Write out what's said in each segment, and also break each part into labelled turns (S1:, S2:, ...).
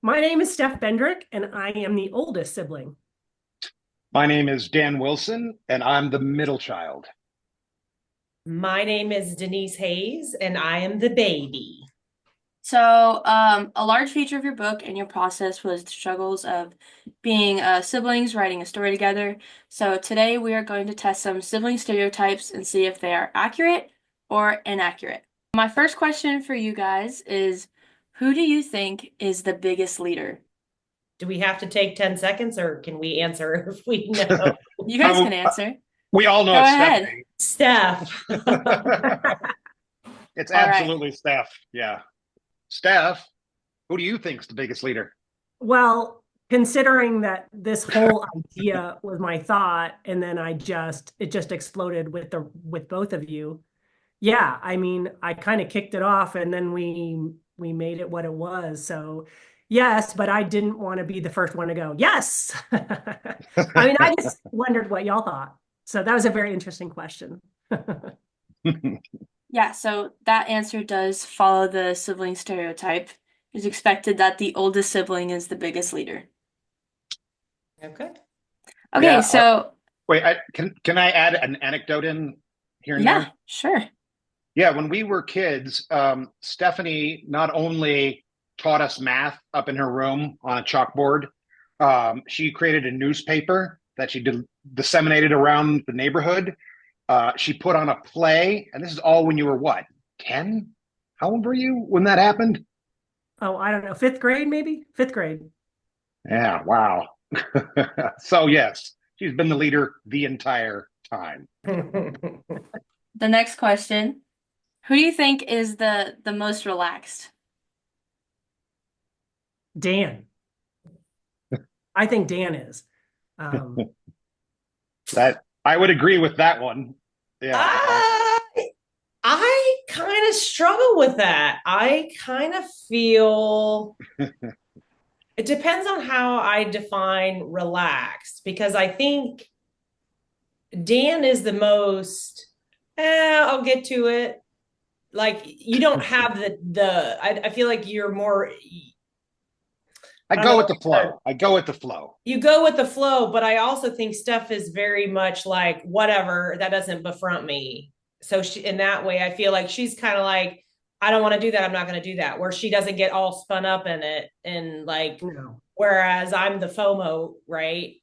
S1: My name is Steph Bendrick, and I am the oldest sibling.
S2: My name is Dan Wilson, and I'm the middle child.
S3: My name is Denise Hayes, and I am the baby.
S4: So, a large feature of your book and your process was the struggles of being siblings writing a story together. So, today we are going to test some sibling stereotypes and see if they are accurate or inaccurate. My first question for you guys is, who do you think is the biggest leader?
S3: Do we have to take 10 seconds or can we answer if we know?
S4: You guys can answer.
S2: We all know
S4: Go
S2: it's
S4: ahead.
S3: Steph.
S2: It's
S4: All right.
S2: absolutely Steph. Yeah. Steph, who do you think's the biggest leader?
S1: Well, considering that this whole idea was my thought, and then it just exploded with both of you. Yeah, I mean, I kind of kicked it off, and then we made it what it was. So, yes, but I didn't want to be the first one to go. Yes. I mean, I just wondered what y'all thought. So that was a very interesting question.
S4: Yeah, so that answer does follow the sibling stereotype. It's expected that the oldest sibling is the biggest leader.
S3: Okay.
S4: Okay,
S2: Yeah,
S4: so
S2: Wait, can I add an anecdote in here and
S4: yeah,
S2: there?
S4: sure.
S2: Yeah, when we were kids, Stephanie not only taught us math up in her room on a chalkboard, she created a newspaper that she disseminated around the neighborhood. She put on a play, and this is all when you were what, 10? How old were you when that happened?
S1: Oh, I don't know, fifth grade, maybe? Fifth grade.
S2: Yeah, wow. So yes, she's been the leader the entire time.
S4: The next question, who do you think is the most relaxed?
S1: Dan. I think Dan is.
S2: That I would agree with that one. Yeah.
S3: I kind of struggle with that. I kind of feel it depends on how I define relaxed because I think Dan is the most, I'll get to it. Like you don't have I feel like you're more
S2: I
S3: I don't
S2: go with
S3: know.
S2: the flow. I go with the flow.
S3: You go with the flow, but I also think Steph is very much like whatever, that doesn't befront me. So she, in that way, I feel like she's kind of like, I don't want to do that. I'm not going to do that. Where she doesn't get all spun up in it, and like,
S1: No.
S3: whereas I'm the FOMO, right?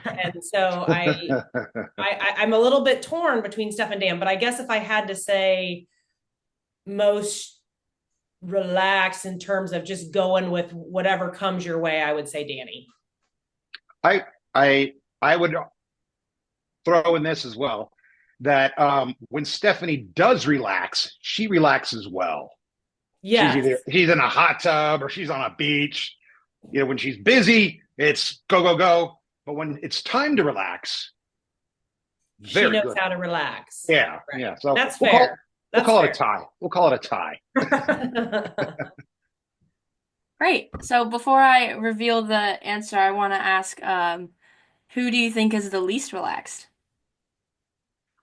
S3: And so I'm a little bit torn between Steph and Dan, but I guess if I had to say most relaxed in terms of just going with whatever comes your way, I would say Danny.
S2: I I would throw in this as well that when Stephanie does relax, she relaxes well.
S3: Yes.
S2: She's in a hot tub or she's on a beach. You know, when she's busy, it's go go go. But when it's time to relax,
S3: She
S2: very
S3: knows
S2: good.
S3: how to relax.
S2: Yeah,
S3: Right.
S2: yeah. So
S3: That's
S2: we'll
S3: fair.
S2: call it a tie. We'll call it a tie.
S4: Great. So before I reveal the answer, I want to ask, who do you think is the least relaxed?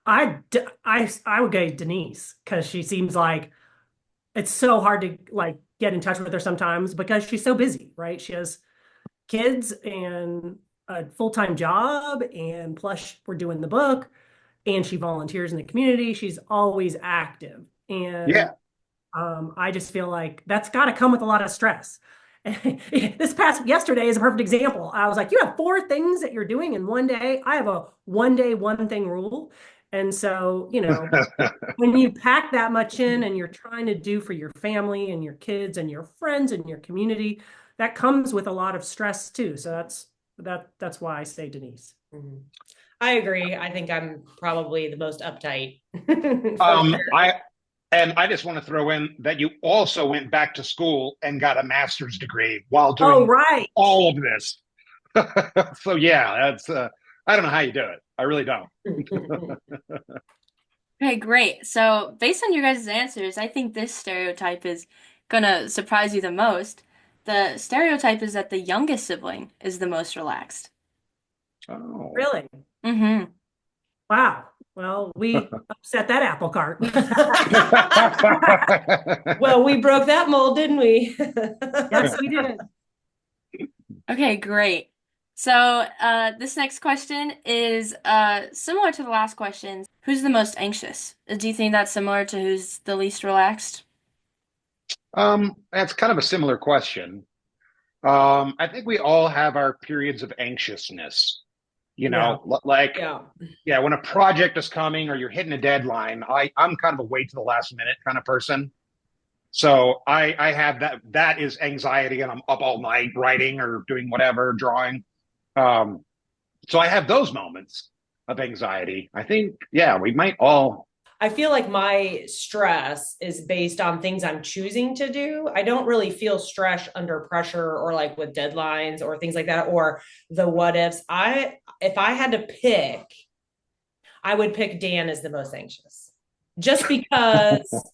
S1: I would go Denise because she seems like it's so hard to like get in touch with her sometimes because she's so busy, right? She has kids and a full-time job, and plus we're doing the book, and she volunteers in the community. She's always active, and
S2: Yeah.
S1: I just feel like that's got to come with a lot of stress. This past yesterday is a perfect example. I was like, you have four things that you're doing in one day. I have a one day, one thing rule. And so, when you pack that much in and you're trying to do for your family and your kids and your friends and your community, that comes with a lot of stress too. So that's why I say Denise.
S3: Mhm. I agree. I think I'm probably the most uptight.
S2: I I just want to throw in that you also went back to school and got a master's degree while
S1: Oh,
S2: doing
S1: right.
S2: all of this. So yeah, that's I don't know how you do it. I really don't.
S4: Okay, great. So based on your guys' answers, I think this stereotype is gonna surprise you the most. The stereotype is that the youngest sibling is the most relaxed.
S2: Oh.
S1: Really?
S4: Mm-hmm.
S1: Wow. Well, we upset that apple cart.
S3: Well, we broke that mold, didn't we?
S1: Yes, we did.
S4: Okay, great. So, this next question is similar to the last question. Who's the most anxious? Do you think that's similar to who's the least relaxed?
S2: That's kind of a similar question. I think we all have our periods of anxiousness.
S1: Yeah.
S2: Like,
S3: Yeah.
S2: yeah, when a project is coming or you're hitting a deadline, I'm kind of a wait to the last minute kind of person. So I have that is anxiety, and I'm up all night writing or doing whatever, drawing. Um, so I have those moments of anxiety. I think, yeah, we might all.
S3: I feel like my stress is based on things I'm choosing to do. I don't really feel stress under pressure or like with deadlines or things like that or the what ifs. If I had to pick, I would pick Dan as the most anxious. Just because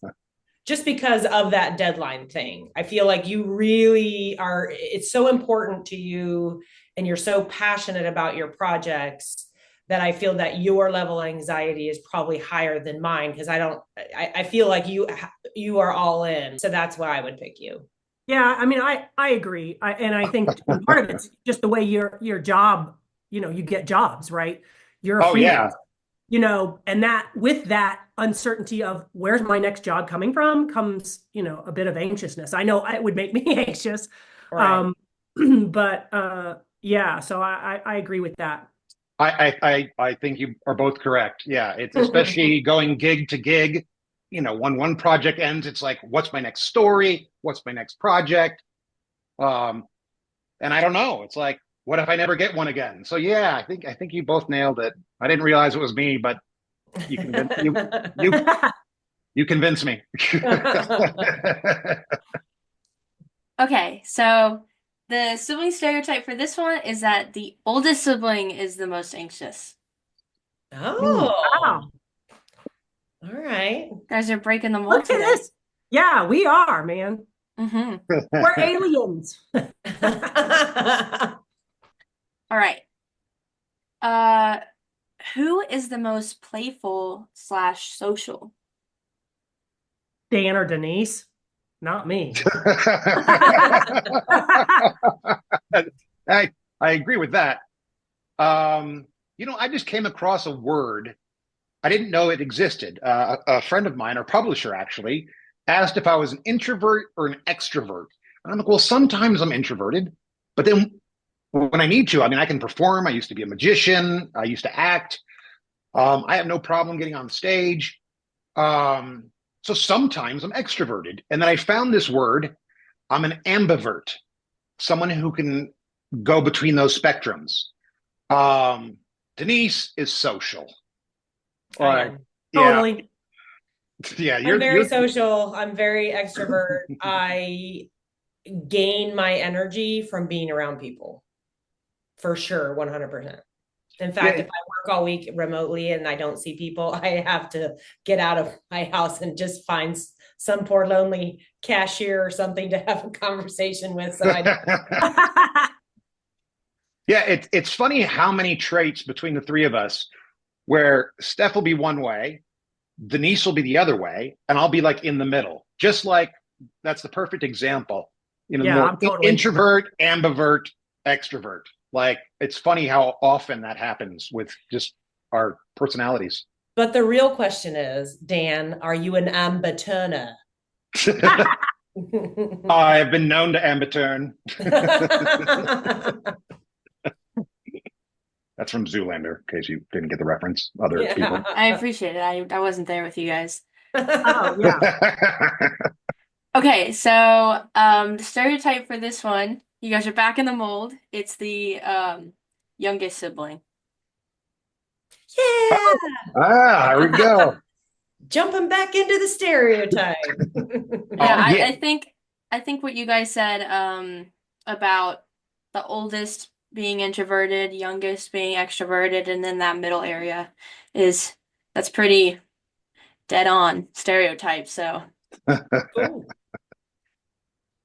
S3: just because of that deadline thing. I feel like you really are, it's so important to you and you're so passionate about your projects that I feel that your level of anxiety is probably higher than mine because I feel like you are all in. So that's why I would pick you.
S1: Yeah, I mean, I agree. And I think part of it's just the way your job, you get jobs, right? You're a
S2: Oh yeah,
S1: freelance, and that with that uncertainty of where's my next job coming from comes, a bit of anxiousness. I know it would make me anxious.
S3: Right.
S1: Um, but yeah, so I agree with that.
S2: I think you are both correct. Yeah, it's especially going gig to gig. When one project ends, it's like, what's my next story? What's my next project? Um, and I don't know. It's like, what if I never get one again? So yeah, I think you both nailed it. I didn't realize it was me, but you convinced you you convinced me.
S4: Okay, so the sibling stereotype for this one is that the oldest sibling is the most anxious.
S3: Oh,
S1: Wow,
S3: all right.
S4: Guys are breaking the mold
S1: look at
S4: today.
S1: this. Yeah, we are, man.
S4: Mm-hmm.
S1: We're aliens.
S4: All right. Uh, who is the most playful slash social?
S1: Dan or Denise, not me.
S2: I I agree with that. I just came across a word. I didn't know it existed. A friend of mine, our publisher actually, asked if I was an introvert or an extrovert. And I'm like, well, sometimes I'm introverted, but then when I need to, I mean, I can perform. I used to be a magician. I used to act. I have no problem getting on stage. Um, so sometimes I'm extroverted. And then I found this word. I'm an ambivert, someone who can go between those spectrums. Um, Denise is social.
S3: I
S2: Like,
S3: am.
S2: yeah,
S1: Totally.
S2: yeah,
S3: I'm very
S2: you're
S3: social. I'm very extrovert. I gain my energy from being around people for sure, 100%. In fact,
S2: yeah.
S3: if I work all week remotely and I don't see people, I have to get out of my house and just find some poor lonely cashier or something to have a conversation with. So I
S2: Yeah, it's funny how many traits between the three of us where Steph will be one way, Denise will be the other way, and I'll be like in the middle. Just like that's the perfect example. The
S1: Yeah,
S2: more
S1: I'm totally.
S2: introvert, ambivert, extrovert. Like it's funny how often that happens with just our personalities.
S3: but the real question is, Dan, are you an ambiturner?
S2: I've been known to ambiturn. That's from Zoolander, in case you didn't get the reference. Other people.
S4: I
S3: Yeah.
S4: appreciate it. I wasn't there with you guys.
S1: Oh, yeah.
S4: Okay, so the stereotype for this one, you guys are back in the mold. It's the youngest sibling.
S2: Here we go.
S3: Jumping back into the stereotype.
S4: Yeah,
S2: Oh yeah.
S4: I think what you guys said about the oldest being introverted, youngest being extroverted, and then that middle area is that's pretty dead on stereotype. So,
S3: Cool.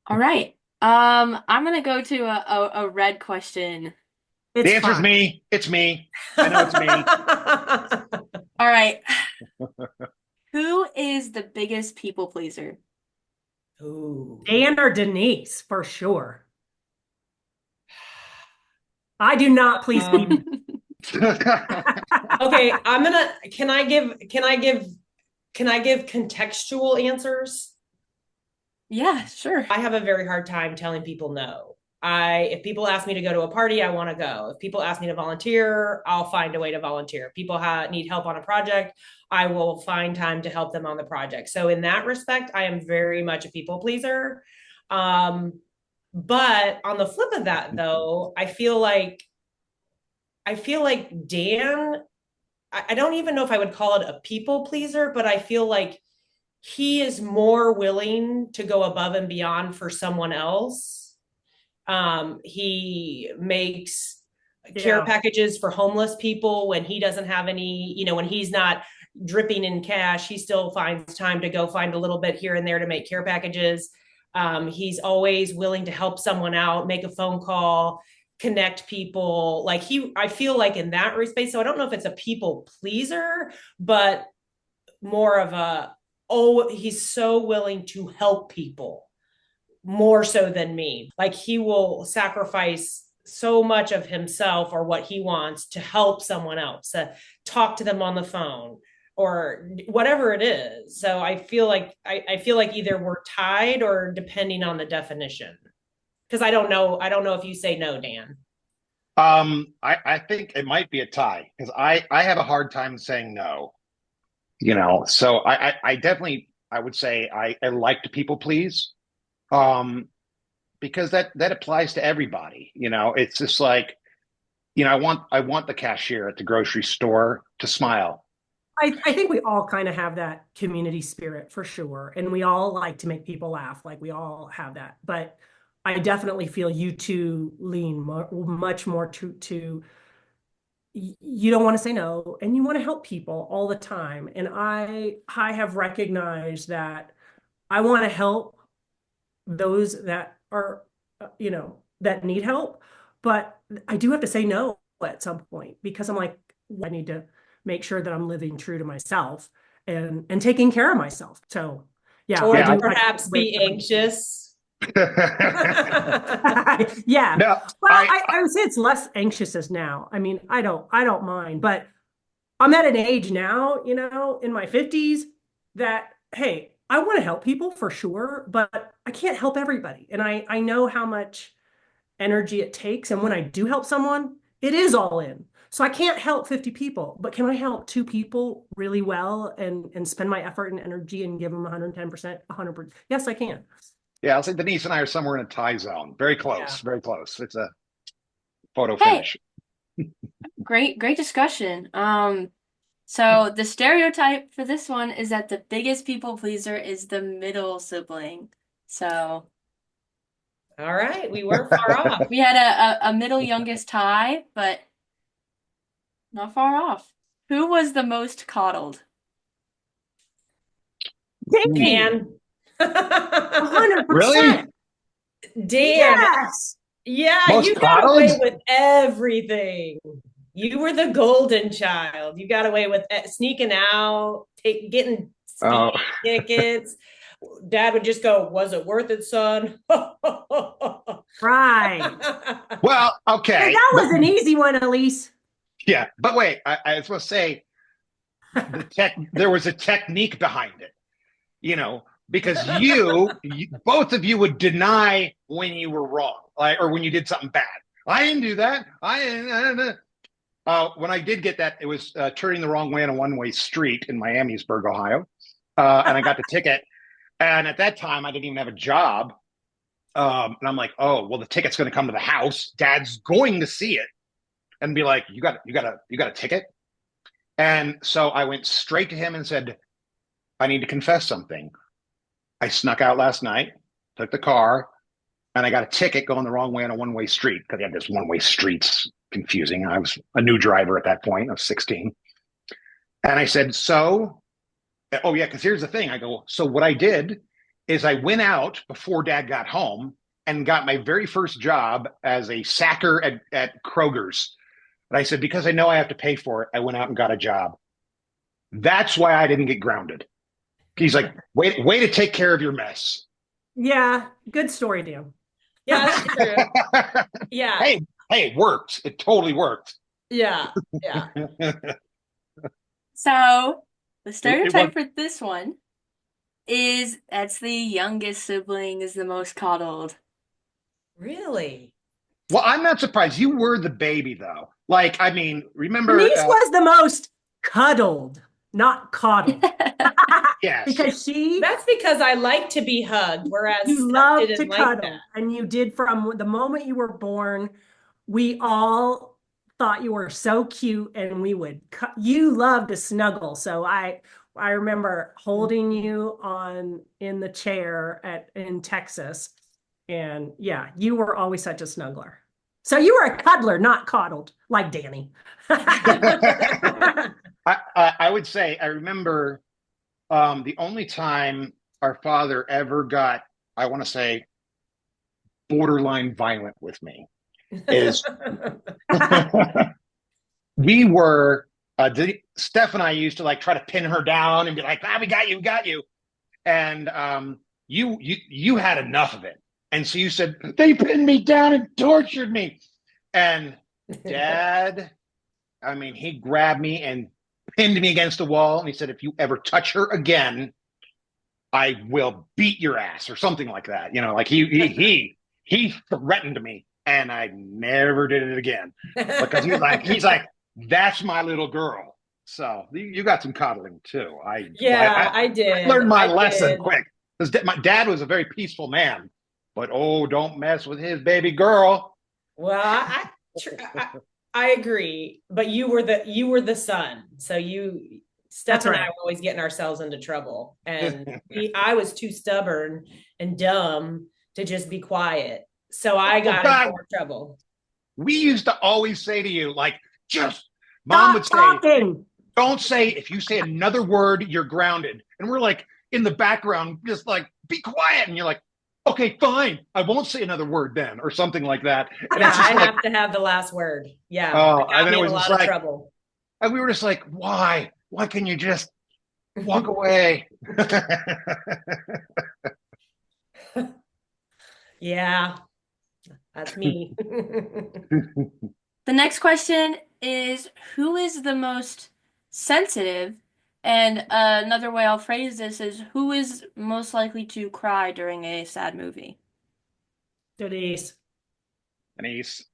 S4: all right. I'm gonna go to a red question.
S2: The
S1: It's
S2: answer's
S1: fine.
S2: me. It's me. I know it's me.
S4: All right. Who is the biggest people pleaser?
S3: Ooh.
S1: Dan or Denise, for sure. I do not please people.
S3: Okay, can I give contextual answers?
S4: Yeah, sure.
S3: I have a very hard time telling people no. If people ask me to go to a party, I want to go. If people ask me to volunteer, I'll find a way to volunteer. If people need help on a project, I will find time to help them on the project. So in that respect, I am very much a people pleaser. But on the flip of that, though, I feel like Dan, I don't even know if I would call it a people pleaser, but I feel like he is more willing to go above and beyond for someone else. He makes care packages for homeless people when he doesn't have any, when he's not dripping in cash, he still finds time to go find a little bit here and there to make care packages. He's always willing to help someone out, make a phone call, connect people. I feel like in that respect, so I don't know if it's a people pleaser, but more of he's so willing to help people more so than me. Like he will sacrifice so much of himself or what he wants to help someone else, to talk to them on the phone or whatever it is. So I feel like either we're tied or depending on the definition. Because I don't know if you say no, Dan.
S2: I think it might be a tie because I have a hard time saying no. So I definitely, I would say I like to people please, because that applies to everybody. It's just like, I want the cashier at the grocery store to smile.
S1: I think we all kind of have that community spirit for sure. And we all like to make people laugh. Like we all have that. But I definitely feel you two lean much more to you don't want to say no and you want to help people all the time. And I have recognized that I want to help those that are, that need help, but I do have to say no at some point because I'm like, I need to make sure that I'm living true to myself and taking care of myself. So yeah.
S3: Or
S2: Yeah,
S3: perhaps be anxious.
S1: Yeah.
S2: No,
S1: Well, I would say it's less anxious as now. I mean, I don't mind, but I'm at an age now, in my 50s that, hey, I want to help people for sure, but I can't help everybody. And I know how much energy it takes. And when I do help someone, it is all in. So I can't help 50 people, but can I help 2 people really well and spend my effort and energy and give them 110%, 100%? Yes, I can.
S2: yeah, I'll say Denise and I are somewhere in a tie zone. Very close, very close. It's a photo
S4: Hey.
S2: finish.
S4: Great discussion. So the stereotype for this one is that the biggest people pleaser is the middle sibling. So
S3: All right, we weren't far off.
S4: we had a middle youngest tie, but not far off. Who was the most coddled?
S3: Dan.
S1: 100%.
S2: Really?
S3: Dan.
S1: Yes.
S3: Yeah,
S2: Most
S3: you got
S2: coddled?
S3: away with everything. You were the golden child. You got away with sneaking out, getting speeding tickets. Dad would just go, "Was it worth it, son?"
S1: Right.
S2: Well, okay.
S1: Hey, that was an easy one, Elise.
S2: Yeah, but wait, I was supposed to say there was a technique behind it, because both of you would deny when you were wrong, or when you did something bad. I didn't do that. When I did get that, it was turning the wrong way on a one-way street in Miamisburg, Ohio, and I got the ticket. And at that time, I didn't even have a job, and I'm like, "Oh, well, the ticket's going to come to the house. Dad's going to see it, and be like, you got a ticket." And so I went straight to him and said, "I need to confess something. I snuck out last night, took the car, and I got a ticket going the wrong way on a one-way street," because they had this one-way streets confusing. I was a new driver at that point. I was 16. And I said, "So, oh yeah, because here's the thing." I go, "So what I did is I went out before Dad got home and got my very first job as a sacker at Kroger's." And I said, "Because I know I have to pay for it, I went out and got a job. That's why I didn't get grounded." He's like, way to take care of your mess.
S1: Yeah, good story, Dan.
S3: Yeah, that's true. Yeah.
S2: Hey, Hey, it worked. It totally worked.
S3: Yeah, yeah.
S4: So the
S2: It was
S4: stereotype for this one is that's the youngest sibling is the most coddled.
S3: Really?
S2: well. I'm not surprised. You were the baby, though. Like, I mean, remember?
S1: Denise was the most cuddled, not coddled.
S2: Yes.
S1: Because
S3: That's because I like to be hugged, whereas
S1: you
S3: Steph
S1: loved to
S3: didn't like that.
S1: cuddle, and you did from the moment you were born. We all thought you were so cute, and you loved to snuggle. So I remember holding you on in the chair in Texas, and yeah, you were always such a snuggler. So you were a cuddler, not coddled, like Danny.
S2: I would say I remember the only time our father ever got, I want to say, borderline violent with me is we were Steph and I used to like try to pin her down and be like, "Ah, we got you," and you had enough of it, and so you said they pinned me down and tortured me, and Dad, I mean, he grabbed me and pinned me against the wall, and he said, "If you ever touch her again, I will beat your ass," or something like that. You know, like he threatened me, and I never did it again because he's like that's my little girl. So you got some coddling too.
S3: Yeah, I
S2: I
S3: did.
S2: learned my
S3: I
S2: lesson
S3: did.
S2: quick because my dad was a very peaceful man, but oh, don't mess with his baby girl.
S3: Well, I agree, but you were the son, so Steph
S1: That's
S3: and I
S1: right.
S3: were always getting ourselves into trouble, and I was too stubborn and dumb to just be quiet, so I
S2: Oh
S3: got into
S2: God,
S3: more trouble.
S2: we used to always say to you, like, just mom would
S1: Stop
S2: say,
S1: talking.
S2: don't say, if you say another word, you're grounded. And we're like in the background, just like, be quiet. And you're like, okay, fine. I won't say another word then, or something like that. And
S3: Yeah,
S2: it's just
S3: I
S2: like,
S3: have to have the last word. Yeah,
S2: oh,
S3: it
S2: and
S3: got
S2: then it
S3: me in a
S2: was just
S3: lot of
S2: like,
S3: trouble.
S2: and we were just like, why? Why can you just walk away?
S3: Yeah, that's me.
S4: The next question is who is the most sensitive? And another way I'll phrase this is who is most likely to cry during a sad movie?
S1: Denise.
S2: Denise.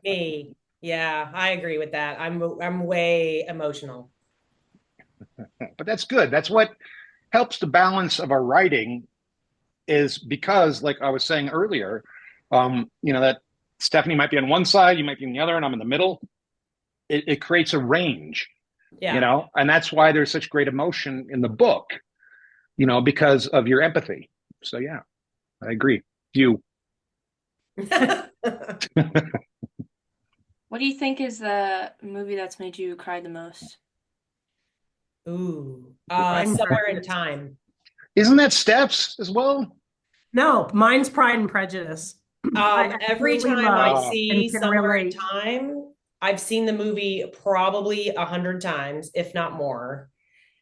S3: Me. Yeah, I agree with that. I'm way emotional.
S2: But that's good. That's what helps the balance of our writing is because, like I was saying earlier, that Stephanie might be on one side, you might be on the other, and I'm in the middle. It creates a range,
S3: Yeah.
S2: and that's why there's such great emotion in the book, because of your empathy. So yeah, I agree. You.
S4: What do you think is the movie that's made you cry the most?
S3: Ooh,
S1: Pride and
S3: somewhere in
S1: Prejudice.
S3: time.
S2: Isn't that Steps as well?
S1: No, mine's Pride and Prejudice. I
S3: Every
S1: absolutely
S3: time I
S1: love
S2: Uh,
S3: see
S1: and can
S3: somewhere in
S1: relate.
S3: time, I've seen the movie probably 100 times, if not more.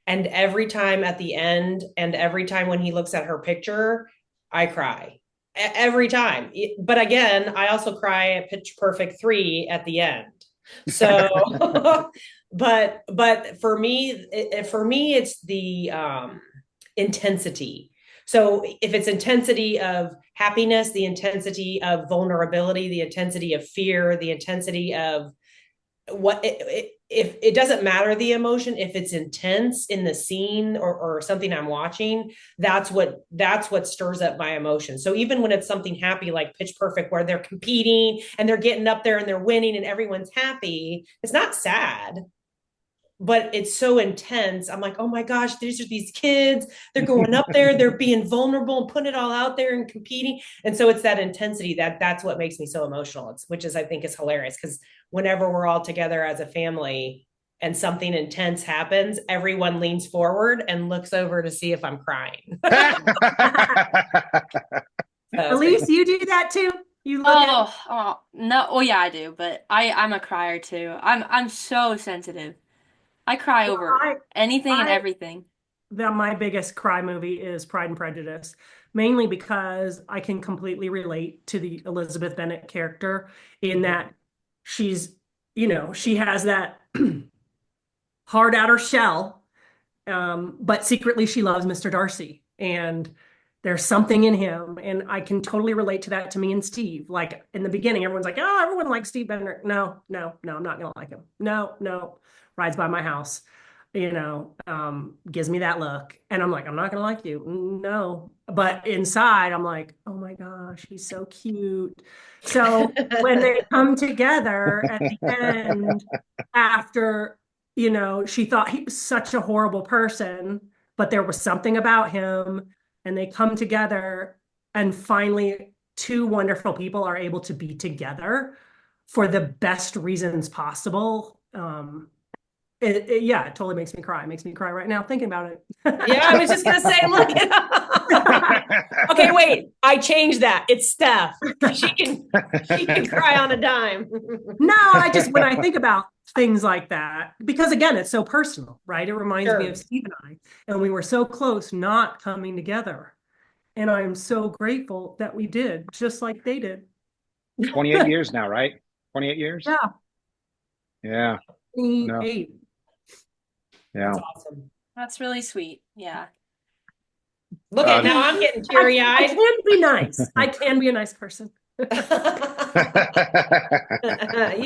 S3: And every time at the end, and every time when he looks at her picture, I cry. Every time. But again, I also cry at Pitch Perfect 3 at the end. So, but for me, it's the intensity. So if it's intensity of happiness, the intensity of vulnerability, the intensity of fear, the intensity of if it doesn't matter the emotion, if it's intense in the scene or something I'm watching, that's what stirs up my emotion. So even when it's something happy like Pitch Perfect where they're competing and they're getting up there and they're winning and everyone's happy, it's not sad, but it's so intense. I'm like, oh my gosh, these are these kids. They're going up there, they're being vulnerable and putting it all out there and competing. And so it's that intensity that's what makes me so emotional. Which is I think is hilarious because whenever we're all together as a family and something intense happens, everyone leans forward and looks over to see if I'm crying. So
S1: Elise, you do that too? You look at
S4: Oh, no. Oh yeah, I do, but I'm a crier too. I'm so sensitive. I cry over
S1: I
S4: anything and
S1: I
S4: everything.
S1: my biggest cry movie is Pride and Prejudice mainly because I can completely relate to the Elizabeth Bennet character in that she's, she has that hard outer shell, but secretly she loves Mr. Darcy. And there's something in him. And I can totally relate to that to me and Steve. Like in the beginning, everyone's like, oh, everyone likes Steve Bennet. No, no, no, I'm not going to like him. No, no. Rides by my house, gives me that look. And I'm like, I'm not going to like you. No. But inside, I'm like, oh my gosh, he's so cute. So when they come together at the end, after, she thought he was such a horrible person, but there was something about him, and they come together, and finally, two wonderful people are able to be together for the best reasons possible. It totally makes me cry. It makes me cry right now thinking about it.
S3: Yeah, I was just gonna say, look. Okay, wait. I changed that. It's Steph. She can cry on a dime.
S1: No, when I think about things like that, because again, it's so personal, right? It reminds me of Steve and I, and we were so close not coming together. And I'm so grateful that we did, just like they did.
S2: 28 years now, right? 28 years?
S1: Yeah.
S2: Yeah.
S1: 28.
S2: Yeah.
S3: That's awesome.
S4: That's really sweet. Yeah.
S3: Look at now I'm getting teary
S1: I
S3: eyed.
S1: can be nice. I can be a nice person.
S3: You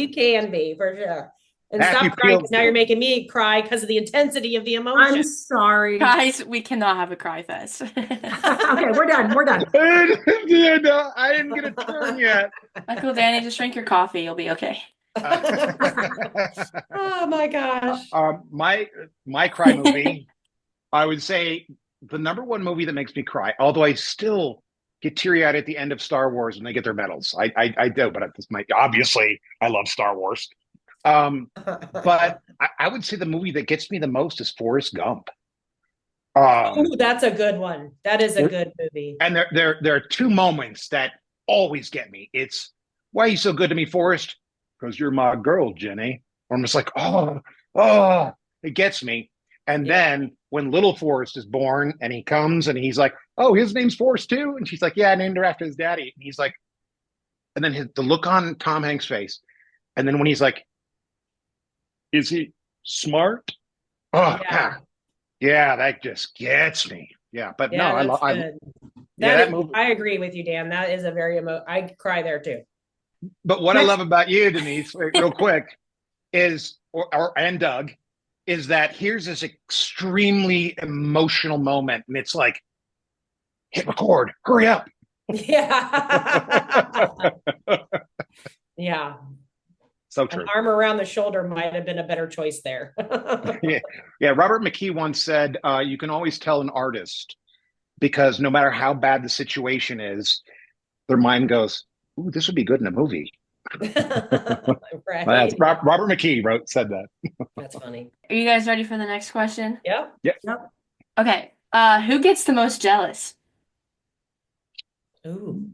S3: can be for sure. And stop crying because now you're making me cry because of the intensity of the emotion.
S1: I'm sorry.
S4: Guys, we cannot have a cry fest.
S1: Okay, we're done. We're done.
S2: Yeah, no, I didn't get a turn yet.
S4: Uncle Danny, just drink your coffee. You'll be okay.
S3: Oh my gosh.
S2: My cry movie, I would say the number one movie that makes me cry, although I still get teary-eyed at the end of Star Wars when they get their medals. I do, but obviously I love Star Wars. But I would say the movie that gets me the most is Forrest Gump.
S3: Ooh, that's a good one. That is a good movie.
S2: And there are two moments that always get me. It's, why are you so good to me, Forrest? Because you're my girl, Jenny. Or I'm just like, oh, it gets me. And then when little Forrest is born and he comes and he's like, oh, his name's Forrest too? And she's like, yeah, I named her after his daddy. And he's like, and then the look on Tom Hanks' face. And then when he's like, is he smart? Oh, yeah, that just gets me. Yeah, but no, I love that movie.
S3: I agree with you, Dan. That is a very I cry there too.
S2: But what I love about you, Denise, real quick, is and Doug, is that here's this extremely emotional moment, and it's like, hit record, hurry up.
S3: Yeah. Yeah.
S2: So true.
S3: An arm around the shoulder might have been a better choice there.
S2: Yeah. Robert McKee once said, you can always tell an artist because no matter how bad the situation is, their mind goes, ooh, this would be good in a movie.
S3: Right.
S2: Robert McKee said that.
S3: That's funny.
S4: Are you guys ready for the next question?
S3: Yep.
S4: Okay. Who gets the most jealous?
S3: Ooh.